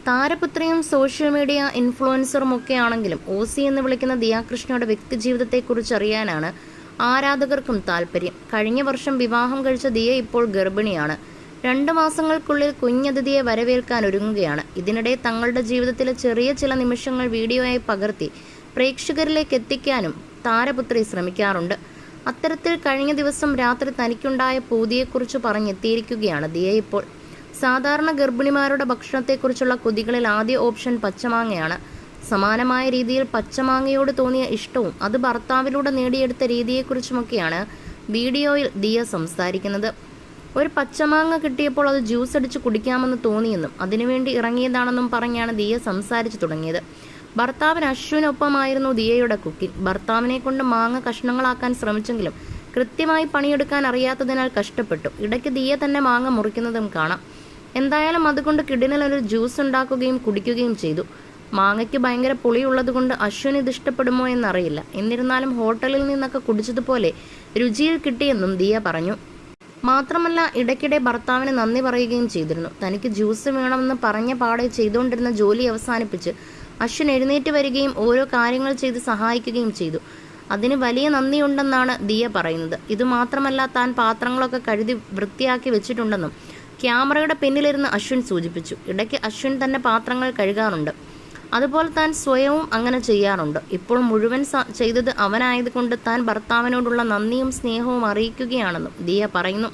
താരപുത്രിയും social media ഇൻഫ്ലുവൻസറും ഒക്കെ ആണെങ്കിലും Aussie എന്ന് വിളിക്കുന്ന ദിയ കൃഷ്ണയുടെ വ്യക്തിജീവിതത്തെക്കുറിച്ച് അറിയാനാണ് ആരാധകർക്കും താല്പര്യം. കഴിഞ്ഞ വർഷം വിവാഹം കഴിച്ച ദിയ ഇപ്പോൾ ഗർഭിണിയാണ്. 2 മാസങ്ങൾക്കുള്ളിൽ കുഞ്ഞതിഥിയെ വരവേൽക്കാൻ ഒരുങ്ങുകയാണ്. ഇതിനിടെ തങ്ങളുടെ ജീവിതത്തിലെ ചെറിയ ചില നിമിഷങ്ങൾ വീഡിയോയായി പകർത്തി പ്രേക്ഷകരിലേക്ക് എത്തിക്കാനും താരപുത്രി ശ്രമിക്കാറുണ്ട്. അത്തരത്തിൽ കഴിഞ്ഞ ദിവസം രാത്രി തനിക്കുണ്ടായ പൂതിയെക്കുറിച്ച് പറഞ്ഞെത്തിയിരിക്കുകയാണ് ദിയ ഇപ്പോൾ. സാധാരണ ഗർഭിണിമാരുടെ ഭക്ഷണത്തെക്കുറിച്ചുള്ള കൊതികളിൽ ആദ്യ ഓപ്ഷൻ പച്ചമാങ്ങയാണ്. സമാനമായ രീതിയിൽ പച്ചമാങ്ങയോട് തോന്നിയ ഇഷ്ടവും അത് ഭർത്താവിലൂടെ നേടിയെടുത്ത രീതിയെക്കുറിച്ചുമൊക്കെയാണ് വീഡിയോയിൽ ദിയ സംസാരിക്കുന്നത്. ഒരു പച്ചമാങ്ങ കിട്ടിയപ്പോൾ അത് ജ്യൂസ് അടിച്ച് കുടിക്കാമെന്ന് തോന്നിയെന്നും അതിനുവേണ്ടി ഇറങ്ങിയതാണെന്നും പറഞ്ഞാണ് ദിയ സംസാരിച്ചു തുടങ്ങിയത്. ഭർത്താവിന് അശ്വിനൊപ്പമായിരുന്നു ദിയയുടെ കുക്കിംഗ്. ഭർത്താവിനെ കൊണ്ട് മാങ്ങ കഷ്ണങ്ങളാക്കാൻ ശ്രമിച്ചെങ്കിലും കൃത്യമായി പണിയെടുക്കാൻ അറിയാത്തതിനാൽ കഷ്ടപ്പെട്ടു. ഇടയ്ക്ക് ദിയ തന്നെ മാങ്ങ മുറിക്കുന്നതും കാണാം. എന്തായാലും അതുകൊണ്ട് കിടിലൊരു ജ്യൂസ് ഉണ്ടാക്കുകയും കുടിക്കുകയും ചെയ്തു. മാങ്ങയ്ക്ക് ഭയങ്കര പുളിയുള്ളതുകൊണ്ട് അശ്വിന് ഇതിഷ്ടപ്പെടുമോ എന്നറിയില്ല. എന്നിരുന്നാലും ഹോട്ടലിൽ നിന്നൊക്കെ കുടിച്ചതുപോലെ രുചിയിൽ കിട്ടിയെന്നും ദിയ പറഞ്ഞു. മാത്രമല്ല ഇടയ്ക്കിടെ ഭർത്താവിന് നന്ദി പറയുകയും ചെയ്തിരുന്നു. തനിക്ക് ജ്യൂസ് വേണമെന്ന് പറഞ്ഞ പാടെ ചെയ്തുകൊണ്ടിരുന്ന ജോലി അവസാനിപ്പിച്ച് അശ്വിൻ എഴുന്നേറ്റ് വരികയും ഓരോ കാര്യങ്ങൾ ചെയ്ത് സഹായിക്കുകയും ചെയ്തു. അതിന് വലിയ നന്ദിയുണ്ടെന്നാണ് ദിയ പറയുന്നത്. ഇതുമാത്രമല്ല താൻ പാത്രങ്ങളൊക്കെ കഴുകി വൃത്തിയാക്കി വെച്ചിട്ടുണ്ടെന്നും ക്യാമറയുടെ പിന്നിലിരുന്ന് അശ്വിൻ സൂചിപ്പിച്ചു. ഇടയ്ക്ക് അശ്വിൻ തന്നെ പാത്രങ്ങൾ കഴുകാറുണ്ട്. അതുപോലെ താൻ സ്വയവും അങ്ങനെ ചെയ്യാറുണ്ട്. ഇപ്പോൾ മുഴുവൻ ചെയ്തത് അവനായതുകൊണ്ട് താൻ ഭർത്താവിനോടുള്ള നന്ദിയും സ്നേഹവും അറിയിക്കുകയാണെന്നും ദിയ പറയുന്നു.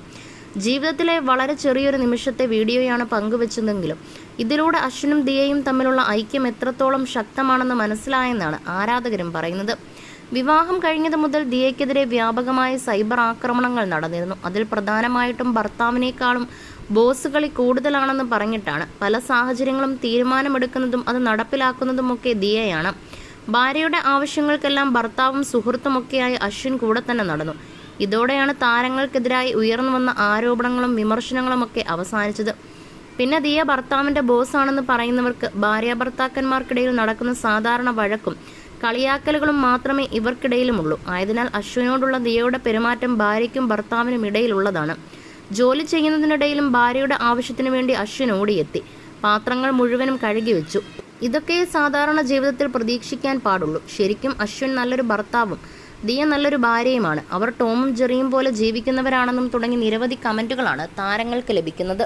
ജീവിതത്തിലെ വളരെ ചെറിയൊരു നിമിഷത്തെ വീഡിയോയാണ് പങ്കുവച്ചതെങ്കിലും ഇതിലൂടെ അശ്വിനും ദിയയും തമ്മിലുള്ള ഐക്യം എത്രത്തോളം ശക്തമാണെന്ന് മനസ്സിലായെന്നാണ് ആരാധകരും പറയുന്നത്. വിവാഹം കഴിഞ്ഞത് മുതൽ ദിയയ്ക്കെതിരെ വ്യാപകമായ സൈബർ ആക്രമണങ്ങൾ നടന്നിരുന്നു. അതിൽ പ്രധാനമായിട്ടും ഭർത്താവിനേക്കാളും ബോസ് കളി കൂടുതലാണെന്ന് പറഞ്ഞിട്ടാണ്. പല സാഹചര്യങ്ങളും തീരുമാനമെടുക്കുന്നതും അത് നടപ്പിലാക്കുന്നതുമൊക്കെ ദിയയാണ്. ഭാര്യയുടെ ആവശ്യങ്ങൾക്കെല്ലാം ഭർത്താവും സുഹൃത്തുമൊക്കെയായി അശ്വിൻ കൂടെ തന്നെ നടന്നു. ഇതോടെയാണ് താരങ്ങൾക്കെതിരായി ഉയർന്നു വന്ന ആരോപണങ്ങളും വിമർശനങ്ങളുമൊക്കെ അവസാനിച്ചത്. പിന്നെ ദിയ ഭർത്താവിൻ്റെ ബോസാണെന്ന് പറയുന്നവർക്ക് ഭാര്യാഭർത്താക്കന്മാർക്കിടയിൽ നടക്കുന്ന സാധാരണ വഴക്കും കളിയാക്കലുകളും മാത്രമേ ഇവർക്കിടയിലുമുള്ളൂ. ആയതിനാൽ അശ്വിനോടുള്ള ദിയയുടെ പെരുമാറ്റം ഭാര്യയ്ക്കും ഭർത്താവിനും ഇടയിലുള്ളതാണ്. ജോലി ചെയ്യുന്നതിനിടയിലും ഭാര്യയുടെ ആവശ്യത്തിനു വേണ്ടി അശ്വിൻ ഓടിയെത്തി പാത്രങ്ങൾ മുഴുവനും കഴുകി വെച്ചു. ഇതൊക്കെ സാധാരണ ജീവിതത്തിൽ പ്രതീക്ഷിക്കാൻ പാടുള്ളൂ. ശരിക്കും അശ്വിൻ നല്ലൊരു ഭർത്താവും ദിയ നല്ലൊരു ഭാര്യയുമാണ്. അവർ ടോമും ജെറിയും പോലെ ജീവിക്കുന്നവരാണെന്നും തുടങ്ങി നിരവധി കമന്റുകളാണ് താരങ്ങൾക്ക് ലഭിക്കുന്നത്.